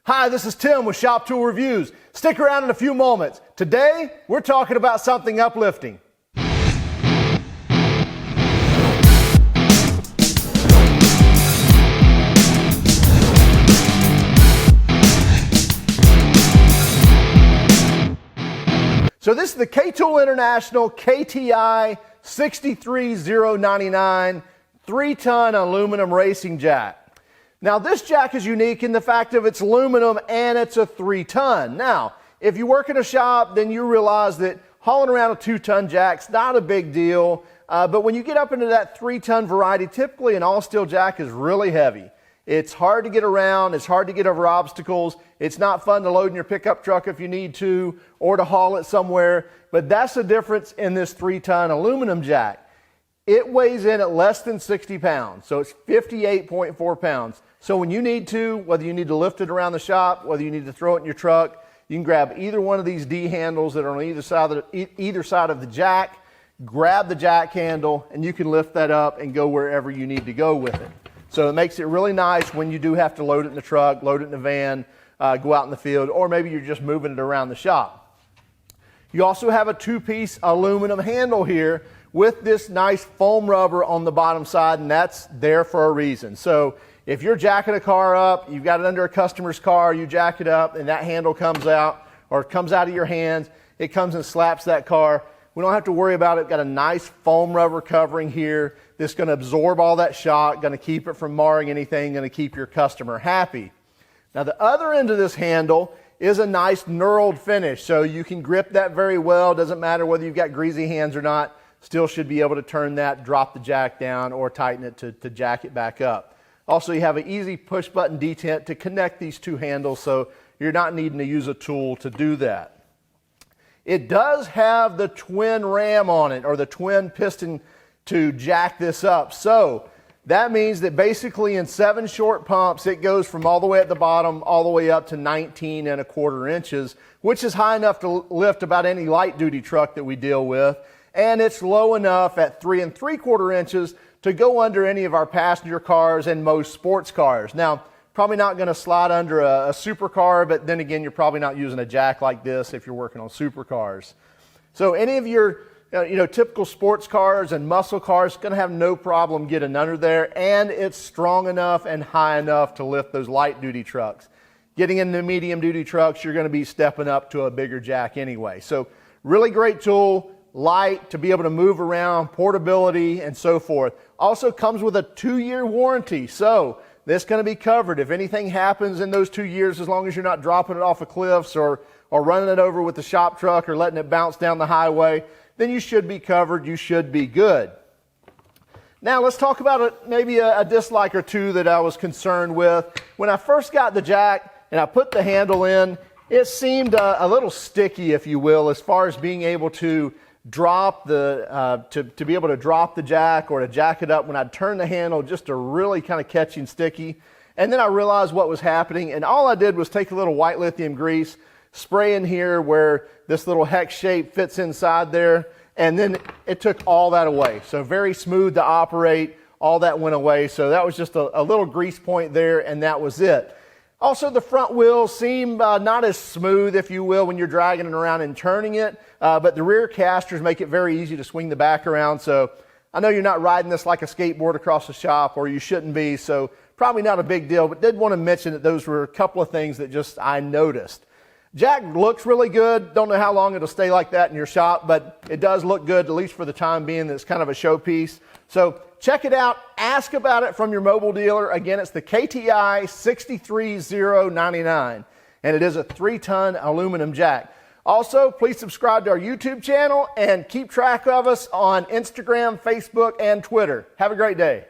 Hi, this is Tim with Shop Tool Reviews. Stick around in a few moments. Today, we're talking about something uplifting. So this is the KTool International KTI63099 3-ton aluminum racing jack. Now this jack is unique in the fact of it's aluminum and it's a 3-ton. Now, if you work in a shop, then you realize that hauling around a 2-ton jack's not a big deal. But when you get up into that 3-ton variety, typically an all-steel jack is really heavy. It's hard to get around, it's hard to get over obstacles, it's not fun to load in your pickup truck if you need to, or to haul it somewhere, but that's the difference in this 3-ton aluminum jack. It weighs in at less than 60 pounds, so it's 58.4 pounds. So when you need to, whether you need to lift it around the shop, whether you need to throw it in your truck, you can grab either one of these D handles that are on either side of the jack, grab the jack handle, and you can lift that up and go wherever you need to go with it. So it makes it really nice when you do have to load it in the truck, load it in the van, go out in the field, or maybe you're just moving it around the shop. You also have a 2-piece aluminum handle here with this nice foam rubber on the bottom side, and that's there for a reason. So if you're jacking a car up, you've got it under a customer's car, you jack it up, and that handle comes out, or it comes out of your hands, it comes and slaps that car. We don't have to worry about it. Got a nice foam rubber covering here that's going to absorb all that shock, going to keep it from marring anything, going to keep your customer happy. Now the other end of this handle is a nice knurled finish, so you can grip that very well. Doesn't matter whether you've got greasy hands or not, still should be able to turn that, drop the jack down, or tighten it to jack it back up. Also, you have an easy push button detent to connect these two handles, so you're not needing to use a tool to do that. It does have the twin ram on it, or the twin piston to jack this up. So that means that basically in 7 short pumps, it goes from all the way at the bottom all the way up to 19¼ inches, which is high enough to lift about any light duty truck that we deal with. And it's low enough at 3¾ inches to go under any of our passenger cars and most sports cars. Now, probably not going to slide under a supercar, but then again, you're probably not using a jack like this if you're working on supercars. So any of your typical sports cars and muscle cars going to have no problem getting under there, and it's strong enough and high enough to lift those light duty trucks. Getting into medium duty trucks, you're going to be stepping up to a bigger jack anyway. So really great tool. Light to be able to move around, portability, and so forth. Also comes with a 2-year warranty, so this is going to be covered. If anything happens in those 2 years, as long as you're not dropping it off of cliffs or running it over with the shop truck or letting it bounce down the highway, then you should be covered, you should be good. Now let's talk about maybe a dislike or two that I was concerned with. When I first got the jack and I put the handle in, it seemed a little sticky, if you will, as far as being able to drop to be able to drop the jack or to jack it up when I'd turn the handle, just a really kind of catchy and sticky. And then I realized what was happening, and all I did was take a little white lithium grease, spray in here where this little hex shape fits inside there, and then it took all that away. So very smooth to operate, all that went away. So that was just a little grease point there, and that was it. Also, the front wheels seem not as smooth, if you will, when you're dragging it around and turning it, but the rear casters make it very easy to swing the back around. So I know you're not riding this like a skateboard across the shop, or you shouldn't be, so probably not a big deal, but did want to mention that those were a couple of things that just I noticed. Jack looks really good. Don't know how long it'll stay like that in your shop, but it does look good, at least for the time being. It's kind of a showpiece. So check it out. Ask about it from your mobile dealer. Again, it's the KTI63099, and it is a 3-ton aluminum jack. Also, please subscribe to our YouTube channel and keep track of us on Instagram, Facebook, and Twitter. Have a great day.